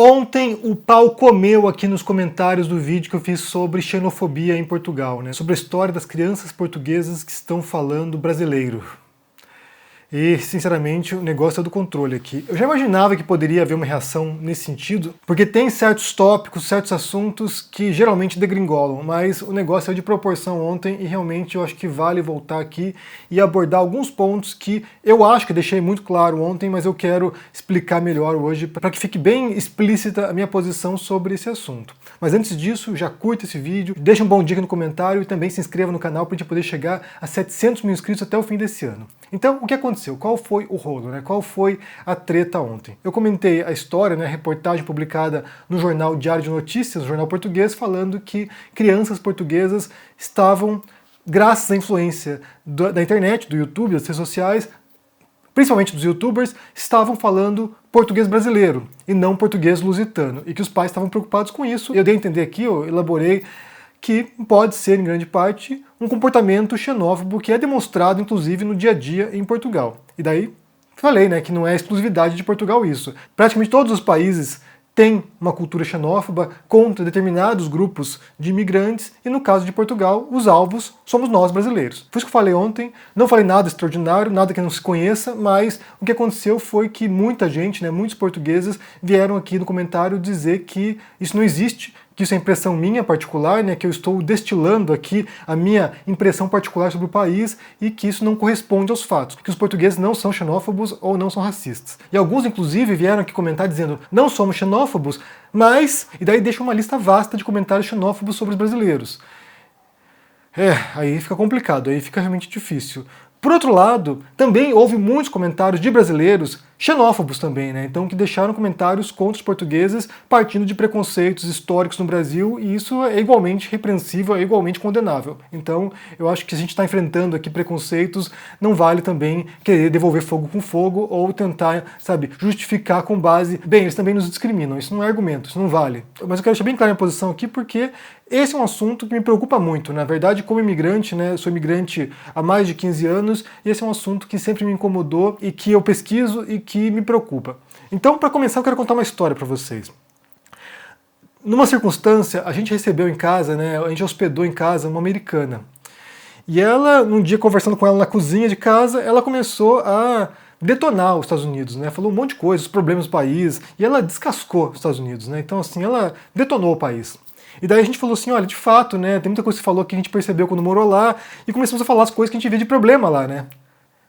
Ontem o pau comeu aqui nos comentários do vídeo que eu fiz sobre xenofobia em Portugal, né? Sobre a história das crianças portuguesas que estão falando brasileiro. E, sinceramente, o negócio é do controle aqui. Eu já imaginava que poderia haver uma reação nesse sentido, porque tem certos tópicos, certos assuntos que geralmente degringolam, mas o negócio é de proporção ontem e realmente eu acho que vale voltar aqui e abordar alguns pontos que eu acho que deixei muito claro ontem, mas eu quero explicar melhor hoje para que fique bem explícita a minha posição sobre esse assunto. Mas antes disso, já curta esse vídeo, deixa um bom dia aqui no comentário e também se inscreva no canal para a gente poder chegar a 700 mil inscritos até o fim desse ano. Então, o que aconteceu? Qual foi o rolo, né? Qual foi a treta ontem? Eu comentei a história, né, a reportagem publicada no jornal Diário de Notícias, jornal português, falando que crianças portuguesas estavam, graças à influência da internet, do YouTube, das redes sociais, principalmente dos youtubers, estavam falando português brasileiro e não português lusitano, e que os pais estavam preocupados com isso. Eu dei a entender aqui, eu elaborei que pode ser, em grande parte, um comportamento xenófobo que é demonstrado, inclusive, no dia a dia em Portugal. E daí, falei, né, que não é exclusividade de Portugal isso. Praticamente todos os países têm uma cultura xenófoba contra determinados grupos de imigrantes, e no caso de Portugal, os alvos somos nós brasileiros. Foi isso que eu falei ontem, não falei nada extraordinário, nada que não se conheça, mas o que aconteceu foi que muita gente, né, muitos portugueses, vieram aqui no comentário dizer que isso não existe, que isso é impressão minha particular, né, que eu estou destilando aqui a minha impressão particular sobre o país e que isso não corresponde aos fatos, que os portugueses não são xenófobos ou não são racistas. E alguns, inclusive, vieram aqui comentar dizendo não somos xenófobos, mas... E daí deixa uma lista vasta de comentários xenófobos sobre os brasileiros. Aí fica complicado, aí fica realmente difícil. Por outro lado, também houve muitos comentários de brasileiros xenófobos também, né? Então, que deixaram comentários contra os portugueses partindo de preconceitos históricos no Brasil, e isso é igualmente repreensível, é igualmente condenável. Então, eu acho que se a gente está enfrentando aqui preconceitos, não vale também querer devolver fogo com fogo ou tentar, sabe, justificar com base, bem, eles também nos discriminam, isso não é argumento, isso não vale. Mas eu quero deixar bem clara a minha posição aqui porque esse é um assunto que me preocupa muito. Na verdade, como imigrante, né, eu sou imigrante há mais de 15 anos, e esse é um assunto que sempre me incomodou e que eu pesquiso e que me preocupa. Então, para começar, eu quero contar uma história para vocês. Numa circunstância, a gente recebeu em casa, né, a gente hospedou em casa uma americana. E ela, num dia conversando com ela na cozinha de casa, ela começou a detonar os Estados Unidos, né? Falou um monte de coisa, os problemas do país, e ela descascou os Estados Unidos, né? Então, assim, ela detonou o país. E daí a gente falou assim, olha, de fato, né, tem muita coisa que você falou que a gente percebeu quando morou lá, e começamos a falar as coisas que a gente vê de problema lá, né?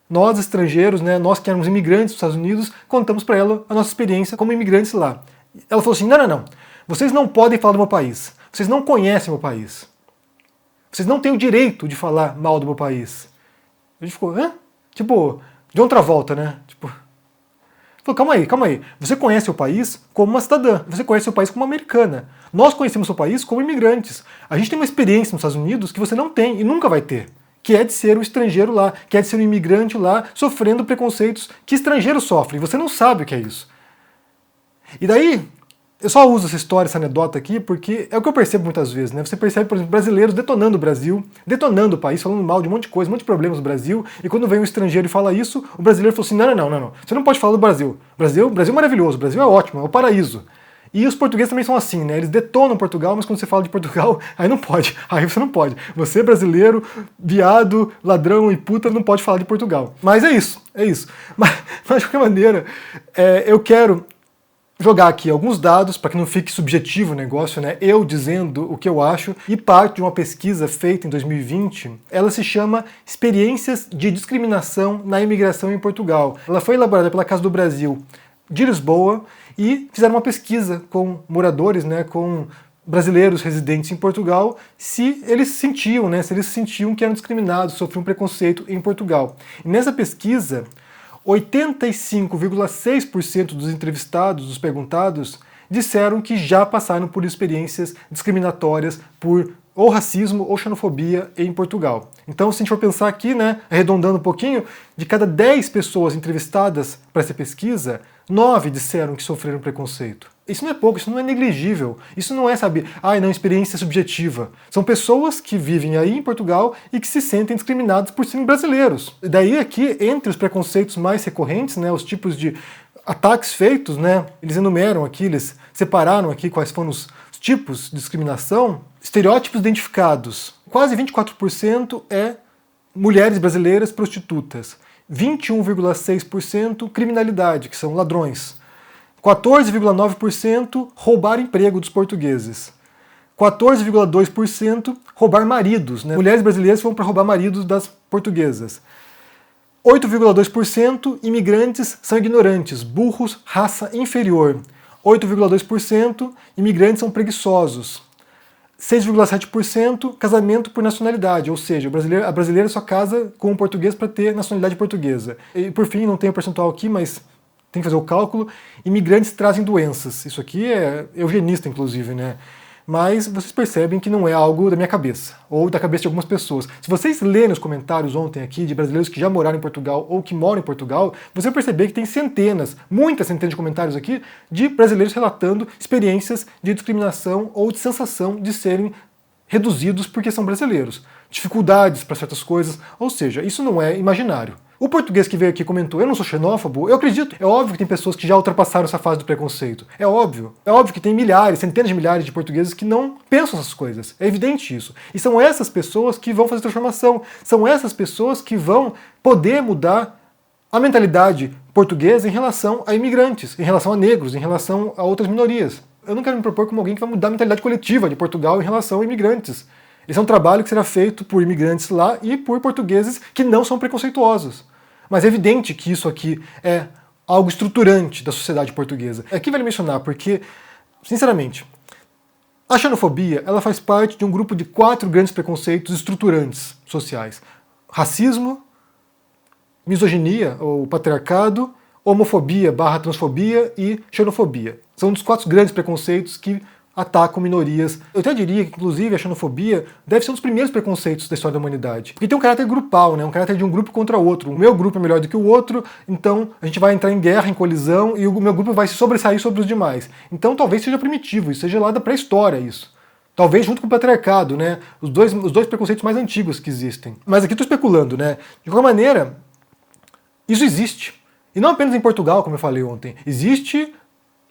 Nós, estrangeiros, né, nós que éramos imigrantes dos Estados Unidos, contamos para ela a nossa experiência como imigrantes lá. Ela falou assim, não, vocês não podem falar do meu país, vocês não conhecem o meu país, vocês não têm o direito de falar mal do meu país. A gente ficou, hã? Tipo, de outra volta, né? Tipo, falou, calma aí, você conhece o país como uma cidadã, você conhece o país como uma americana. Nós conhecemos o país como imigrantes. A gente tem uma experiência nos Estados Unidos que você não tem e nunca vai ter, que é de ser um estrangeiro lá, que é de ser um imigrante lá, sofrendo preconceitos que estrangeiros sofrem. Você não sabe o que é isso. E daí, eu só uso essa história, essa anedota aqui, porque é o que eu percebo muitas vezes, né? Você percebe, por exemplo, brasileiros detonando o Brasil, detonando o país, falando mal de um monte de coisa, um monte de problemas do Brasil, e quando vem um estrangeiro e fala isso, o brasileiro fala assim, não, você não pode falar do Brasil. Brasil é maravilhoso, o Brasil é ótimo, é o paraíso. E os portugueses também são assim, né? Eles detonam Portugal, mas quando você fala de Portugal, aí não pode. Aí você não pode. Você, brasileiro, viado, ladrão e puta, não pode falar de Portugal. Mas é isso. Mas de qualquer maneira, eu quero jogar aqui alguns dados, para que não fique subjetivo o negócio, né? Eu dizendo o que eu acho, e parte de uma pesquisa feita em 2020, ela se chama Experiências de Discriminação na Imigração em Portugal. Ela foi elaborada pela Casa do Brasil de Lisboa, e fizeram uma pesquisa com moradores, né, com brasileiros residentes em Portugal, se eles sentiam que eram discriminados, sofriam preconceito em Portugal. E nessa pesquisa, 85,6% dos entrevistados, dos perguntados, disseram que já passaram por experiências discriminatórias por ou racismo ou xenofobia em Portugal. Então, se a gente for pensar aqui, né, arredondando um pouquinho, de cada 10 pessoas entrevistadas para essa pesquisa, 9 disseram que sofreram preconceito. Isso não é pouco, isso não é negligível, isso não é, sabe, experiência subjetiva. São pessoas que vivem aí em Portugal e que se sentem discriminadas por serem brasileiros. E daí aqui, entre os preconceitos mais recorrentes, né, os tipos de ataques feitos, né, eles enumeram aqui, eles separaram aqui quais foram os tipos de discriminação. Estereótipos identificados. Quase 24% é mulheres brasileiras prostitutas. 21,6% criminalidade, que são ladrões. 14,9% roubar emprego dos portugueses. 14,2% roubar maridos, né? Mulheres brasileiras foram para roubar maridos das portuguesas. 8,2% imigrantes são ignorantes, burros, raça inferior. 8,2% imigrantes são preguiçosos. 6,7% casamento por nacionalidade, ou seja, a brasileira só casa com o português para ter nacionalidade portuguesa. E por fim, não tem o percentual aqui, mas tem que fazer o cálculo, imigrantes trazem doenças. Isso aqui é eugenista, inclusive, né? Mas vocês percebem que não é algo da minha cabeça, ou da cabeça de algumas pessoas. Se vocês lerem os comentários ontem aqui de brasileiros que já moraram em Portugal ou que moram em Portugal, você vai perceber que tem centenas, muitas centenas de comentários aqui de brasileiros relatando experiências de discriminação ou de sensação de serem reduzidos porque são brasileiros. Dificuldades para certas coisas, ou seja, isso não é imaginário. O português que veio aqui comentou, eu não sou xenófobo, eu acredito. É óbvio que tem pessoas que já ultrapassaram essa fase do preconceito. É óbvio. É óbvio que tem milhares, centenas de milhares de portugueses que não pensam essas coisas. É evidente isso. E são essas pessoas que vão fazer transformação. São essas pessoas que vão poder mudar a mentalidade portuguesa em relação a imigrantes, em relação a negros, em relação a outras minorias. Eu não quero me propor como alguém que vai mudar a mentalidade coletiva de Portugal em relação a imigrantes. Esse é um trabalho que será feito por imigrantes lá e por portugueses que não são preconceituosos. Mas é evidente que isso aqui é algo estruturante da sociedade portuguesa. Aqui vale mencionar porque, sinceramente, a xenofobia ela faz parte de um grupo de 4 grandes preconceitos estruturantes sociais. Racismo, misoginia ou patriarcado, homofobia / transfobia e xenofobia. São um dos 4 grandes preconceitos que atacam minorias. Eu até diria que, inclusive, a xenofobia deve ser um dos primeiros preconceitos da história da humanidade. Porque tem um caráter grupal, né? Um caráter de um grupo contra outro. O meu grupo é melhor do que o outro, então a gente vai entrar em guerra, em colisão, e o meu grupo vai se sobressair sobre os demais. Então talvez seja primitivo, isso seja lá da pré-história isso. Talvez junto com o patriarcado, né? Os dois preconceitos mais antigos que existem. Mas aqui estou especulando, né? De qualquer maneira, isso existe. E não apenas em Portugal, como eu falei ontem. Existe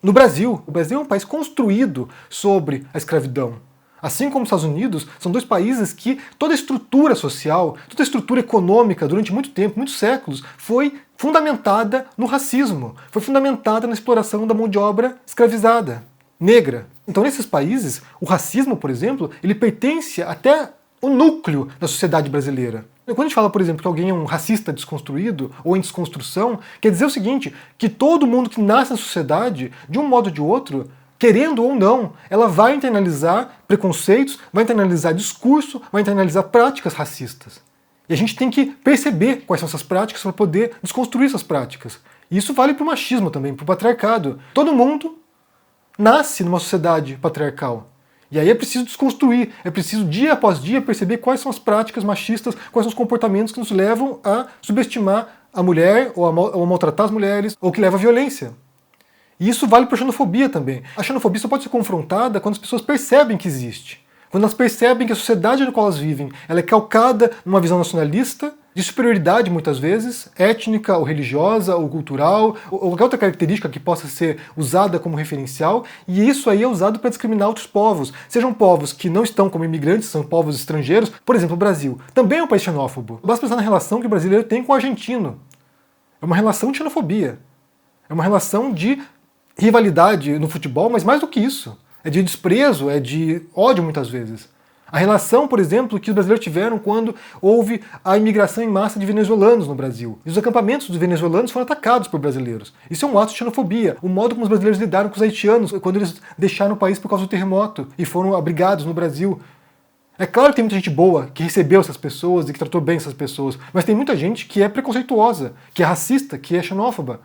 no Brasil. O Brasil é um país construído sobre a escravidão. Assim como os Estados Unidos, são 2 países que toda a estrutura social, toda a estrutura econômica, durante muito tempo, muitos séculos, foi fundamentada no racismo, foi fundamentada na exploração da mão de obra escravizada, negra. Então, nesses países, o racismo, por exemplo, ele pertence até o núcleo da sociedade brasileira. Quando a gente fala, por exemplo, que alguém é um racista desconstruído ou em desconstrução, quer dizer o seguinte, que todo mundo que nasce na sociedade, de um modo ou de outro, querendo ou não, ela vai internalizar preconceitos, vai internalizar discurso, vai internalizar práticas racistas. E a gente tem que perceber quais são essas práticas para poder desconstruir essas práticas. E isso vale para o machismo também, para o patriarcado. Todo mundo nasce numa sociedade patriarcal. E aí é preciso desconstruir, é preciso dia após dia perceber quais são as práticas machistas, quais são os comportamentos que nos levam a subestimar a mulher, ou a maltratar as mulheres, ou que leva à violência. E isso vale para a xenofobia também. A xenofobia só pode ser confrontada quando as pessoas percebem que existe. Quando elas percebem que a sociedade na qual elas vivem ela é calcada numa visão nacionalista, de superioridade muitas vezes, étnica ou religiosa ou cultural, ou qualquer outra característica que possa ser usada como referencial, e isso aí é usado para discriminar outros povos. Sejam povos que não estão como imigrantes, são povos estrangeiros. Por exemplo, o Brasil também é um país xenófobo. Basta pensar na relação que o brasileiro tem com o argentino. É uma relação de xenofobia. É uma relação de rivalidade no futebol, mas mais do que isso. É de desprezo, é de ódio muitas vezes. A relação, por exemplo, que os brasileiros tiveram quando houve a imigração em massa de venezuelanos no Brasil. E os acampamentos dos venezuelanos foram atacados por brasileiros. Isso é um ato de xenofobia. O modo como os brasileiros lidaram com os haitianos quando eles deixaram o país por causa do terremoto e foram abrigados no Brasil. É claro que tem muita gente boa que recebeu essas pessoas e que tratou bem essas pessoas, mas tem muita gente que é preconceituosa, que é racista, que é xenófoba.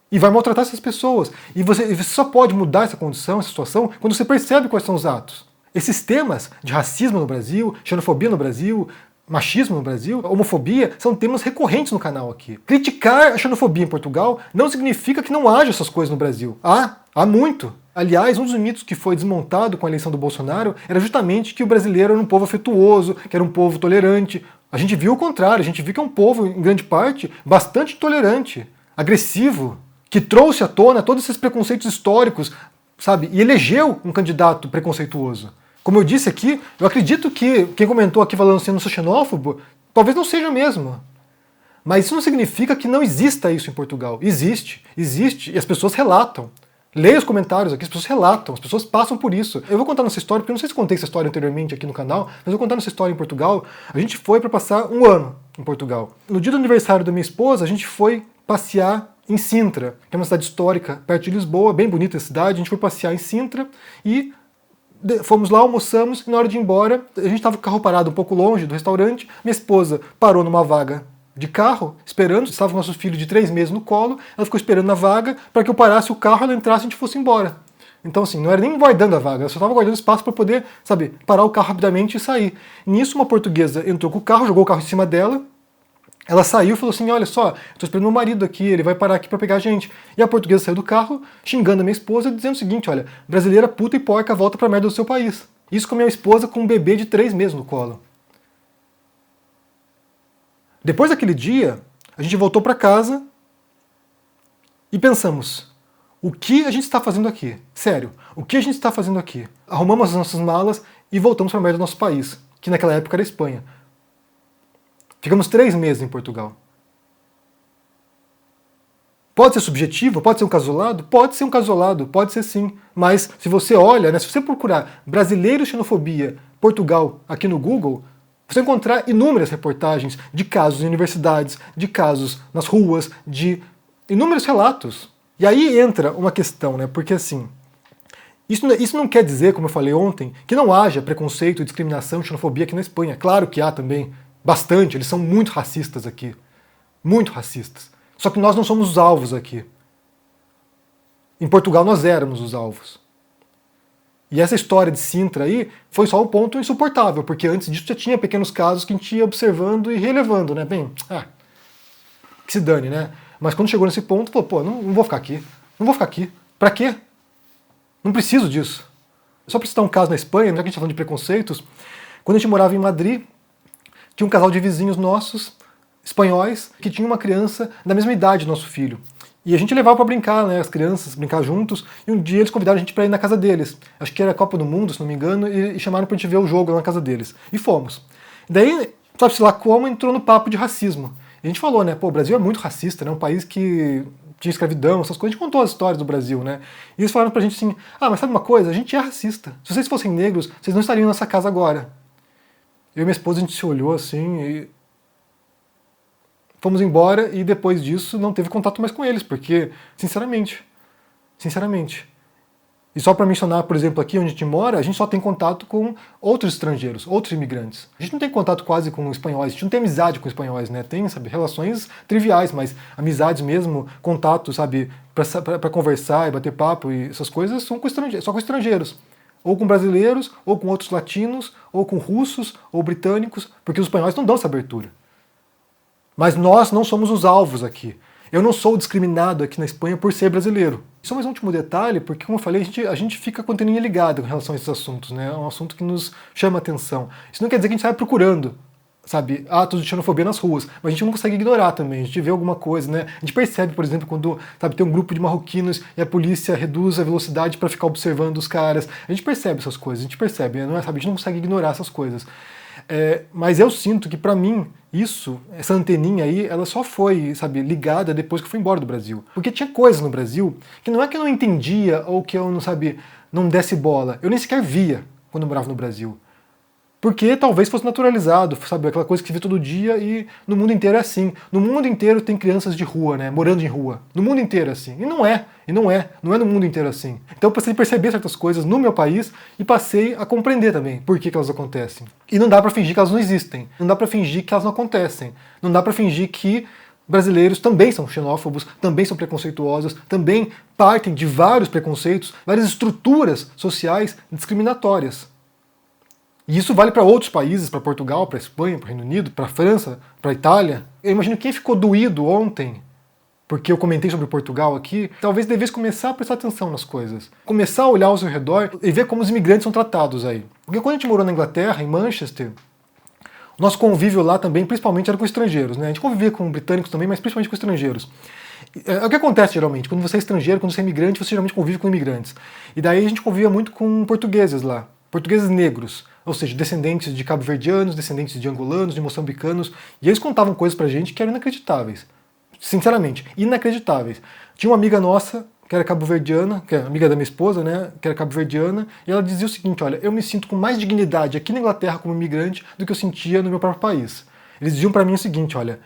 E vai maltratar essas pessoas. E você só pode mudar essa condição, essa situação, quando você percebe quais são os atos. Esses temas de racismo no Brasil, xenofobia no Brasil, machismo no Brasil, homofobia, são temas recorrentes no canal aqui. Criticar a xenofobia em Portugal não significa que não haja essas coisas no Brasil. Há muito. Aliás, um dos mitos que foi desmontado com a eleição do Bolsonaro era justamente que o brasileiro era um povo afetuoso, que era um povo tolerante. A gente viu o contrário, a gente viu que é um povo, em grande parte, bastante intolerante, agressivo, que trouxe à tona todos esses preconceitos históricos, sabe, e elegeu um candidato preconceituoso. Como eu disse aqui, eu acredito que quem comentou aqui falando assim, não sou xenófobo, talvez não seja mesmo. Mas isso não significa que não exista isso em Portugal. Existe, existe, e as pessoas relatam. Leia os comentários aqui, as pessoas relatam, as pessoas passam por isso. Eu vou contar nossa história, porque eu não sei se contei essa história anteriormente aqui no canal, mas eu vou contar nossa história em Portugal. A gente foi para passar um ano em Portugal. No dia do aniversário da minha esposa, a gente foi passear em Sintra, que é uma cidade histórica perto de Lisboa, bem bonita a cidade. A gente foi passear em Sintra e fomos lá, almoçamos, e na hora de ir embora, a gente estava com o carro parado um pouco longe do restaurante, minha esposa parou numa vaga de carro, esperando, estava com nosso filho de 3 meses no colo, ela ficou esperando na vaga para que eu parasse o carro, ela entrasse e a gente fosse embora. Então assim, não era nem guardando a vaga, ela só estava guardando espaço para poder, sabe, parar o carro rapidamente e sair. Nisso uma portuguesa entrou com o carro, jogou o carro em cima dela, ela saiu e falou assim, olha só, estou esperando meu marido aqui, ele vai parar aqui para pegar a gente. E a portuguesa saiu do carro, xingando a minha esposa, dizendo o seguinte, olha, brasileira puta e porca, volta pra merda do seu país. Isso com a minha esposa com um bebê de 3 meses no colo. Depois daquele dia, a gente voltou para casa e pensamos, o que a gente está fazendo aqui? Sério, o que a gente está fazendo aqui? Arrumamos as nossas malas e voltamos para a merda do nosso país, que naquela época era a Espanha. Ficamos 3 meses em Portugal. Pode ser subjetivo? Pode ser um casolado? Pode ser um casolado, pode ser sim. Mas se você olha, né, se você procurar brasileiro xenofobia Portugal aqui no Google, você vai encontrar inúmeras reportagens de casos em universidades, de casos nas ruas, de inúmeros relatos. E aí entra uma questão, né? Porque assim, isso não quer dizer, como eu falei ontem, que não haja preconceito, discriminação, xenofobia aqui na Espanha. Claro que há também. Bastante, eles são muito racistas aqui. Muito racistas. Só que nós não somos os alvos aqui. Em Portugal nós éramos os alvos. E essa história de Sintra aí foi só um ponto insuportável, porque antes disso já tinha pequenos casos que a gente ia observando e relevando, né? Bem, que se dane, né? Mas quando chegou nesse ponto, falou, pô, não vou ficar aqui. Não vou ficar aqui. Pra quê? Não preciso disso. Só pra citar um caso na Espanha, já que a gente tá falando de preconceitos, quando a gente morava em Madrid, tinha um casal de vizinhos nossos, espanhóis, que tinha uma criança da mesma idade do nosso filho. E a gente levava para brincar, né, as crianças, brincar juntos, e um dia eles convidaram a gente para ir na casa deles. Acho que era a Copa do Mundo, se não me engano, e chamaram pra gente ver o jogo lá na casa deles. E fomos. Daí, sabe-se lá como, entrou no papo de racismo. E a gente falou, né, pô, o Brasil é muito racista, né, um país que tinha escravidão, essas coisas. A gente contou as histórias do Brasil, né. E eles falaram pra gente assim, mas sabe uma coisa? A gente é racista. Se vocês fossem negros, vocês não estariam nessa casa agora. Eu e minha esposa, a gente se olhou assim e fomos embora, e depois disso não teve contato mais com eles, porque, sinceramente, e só para mencionar, por exemplo, aqui onde a gente mora, a gente só tem contato com outros estrangeiros, outros imigrantes. A gente não tem contato quase com espanhóis, a gente não tem amizade com espanhóis, né? Tem, sabe, relações triviais, mas amizades mesmo, contato, sabe, para conversar e bater papo e essas coisas são só com estrangeiros. Ou com brasileiros, ou com outros latinos, ou com russos, ou britânicos, porque os espanhóis não dão essa abertura. Mas nós não somos os alvos aqui. Eu não sou discriminado aqui na Espanha por ser brasileiro. Só mais um último detalhe, porque como eu falei, a gente fica com a anteninha ligada com relação a esses assuntos, né? É um assunto que nos chama a atenção. Isso não quer dizer que a gente sai procurando, sabe, atos de xenofobia nas ruas, mas a gente não consegue ignorar também, a gente vê alguma coisa, né? A gente percebe, por exemplo, quando, sabe, tem um grupo de marroquinos e a polícia reduz a velocidade para ficar observando os caras. A gente percebe essas coisas, a gente percebe, não é, sabe, a gente não consegue ignorar essas coisas. Mas eu sinto que pra mim, essa anteninha aí, ela só foi, sabe, ligada depois que eu fui embora do Brasil. Porque tinha coisas no Brasil que não é que eu não entendia ou que eu não, sabe, não desse bola, eu nem sequer via quando eu morava no Brasil. Porque talvez fosse naturalizado, sabe, aquela coisa que se vê todo dia, e no mundo inteiro é assim. No mundo inteiro tem crianças de rua, né, morando em rua. No mundo inteiro é assim. E não é no mundo inteiro assim. Então eu passei a perceber certas coisas no meu país e passei a compreender também por que elas acontecem. E não dá pra fingir que elas não existem. Não dá pra fingir que elas não acontecem. Não dá pra fingir que brasileiros também são xenófobos, também são preconceituosos, também partem de vários preconceitos, várias estruturas sociais discriminatórias. E isso vale para outros países, para Portugal, para Espanha, para o Reino Unido, para França, para Itália. Eu imagino quem ficou doído ontem, porque eu comentei sobre Portugal aqui, talvez devesse começar a prestar atenção nas coisas. Começar a olhar ao seu redor e ver como os imigrantes são tratados aí. Porque quando a gente morou na Inglaterra, em Manchester, o nosso convívio lá também, principalmente, era com estrangeiros, né? A gente convivia com britânicos também, mas principalmente com estrangeiros. É o que acontece geralmente, quando você é estrangeiro, quando você é imigrante, você geralmente convive com imigrantes. E daí a gente convivia muito com portugueses lá, portugueses negros, ou seja, descendentes de cabo-verdianos, descendentes de angolanos, de moçambicanos, e eles contavam coisas pra gente que eram inacreditáveis. Sinceramente, inacreditáveis. Tinha uma amiga nossa, que era cabo-verdiana, que é amiga da minha esposa, né, que era cabo-verdiana, e ela dizia o seguinte, olha, eu me sinto com mais dignidade aqui na Inglaterra como imigrante do que eu sentia no meu próprio país. Eles diziam pra mim o seguinte, olha,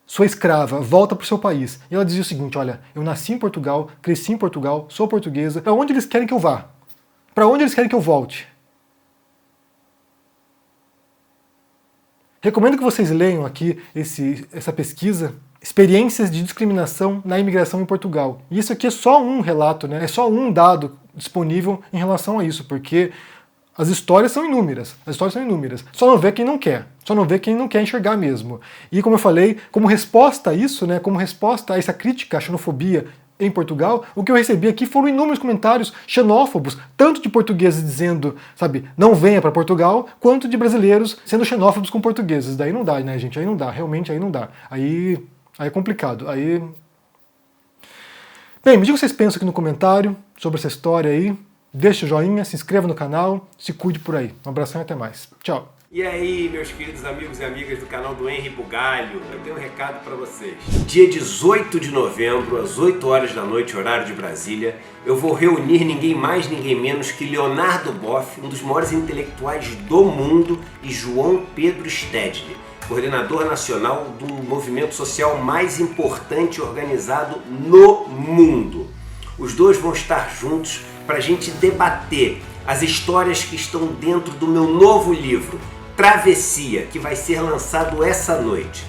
sua escrava, volta pro seu país. E ela dizia o seguinte, olha, eu nasci em Portugal, cresci em Portugal, sou portuguesa, pra onde eles querem que eu vá? Pra onde eles querem que eu volte? Recomendo que vocês leiam aqui essa pesquisa, Experiências de Discriminação na Imigração em Portugal. E isso aqui é só um relato, né? É só um dado disponível em relação a isso, porque as histórias são inúmeras. As histórias são inúmeras. Só não vê quem não quer. Só não vê quem não quer enxergar mesmo. E como eu falei, como resposta a isso, né? Como resposta a essa crítica à xenofobia em Portugal, o que eu recebi aqui foram inúmeros comentários xenófobos, tanto de portugueses dizendo, sabe, não venha para Portugal, quanto de brasileiros sendo xenófobos com portugueses. Daí não dá, né, gente? Aí não dá, realmente aí não dá. Aí é complicado. Aí... Bem, me diga o que vocês pensam aqui no comentário sobre essa história aí. Deixa o joinha, se inscreva no canal, se cuide por aí. Um abração e até mais. Tchau. E aí, meus queridos amigos e amigas do canal do Henry Bugalho, eu tenho um recado para vocês. Dia 18 de novembro, às 8 horas da noite, horário de Brasília, eu vou reunir ninguém mais, ninguém menos que Leonardo Boff, um dos maiores intelectuais do mundo, e João Pedro Stedley, coordenador nacional do movimento social mais importante organizado no mundo. Os dois vão estar juntos para a gente debater as histórias que estão dentro do meu novo livro, Travessia, que vai ser lançado essa noite.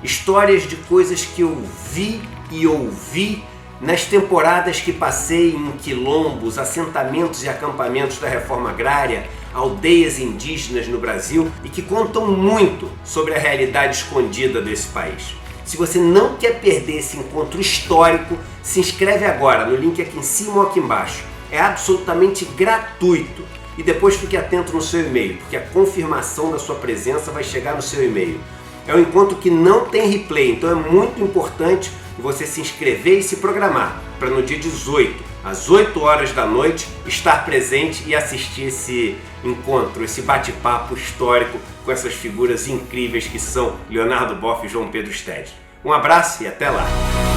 Histórias de coisas que eu vi e ouvi nas temporadas que passei em quilombos, assentamentos e acampamentos da reforma agrária, aldeias indígenas no Brasil e que contam muito sobre a realidade escondida desse país. Se você não quer perder esse encontro histórico, se inscreve agora no link aqui em cima ou aqui embaixo. É absolutamente gratuito. E depois fique atento no seu e-mail, porque a confirmação da sua presença vai chegar no seu e-mail. É um encontro que não tem replay, então é muito importante você se inscrever e se programar para no dia 18, às 8 horas da noite, estar presente e assistir esse encontro, esse bate-papo histórico com essas figuras incríveis que são Leonardo Boff e João Pedro Stedley. Um abraço e até lá!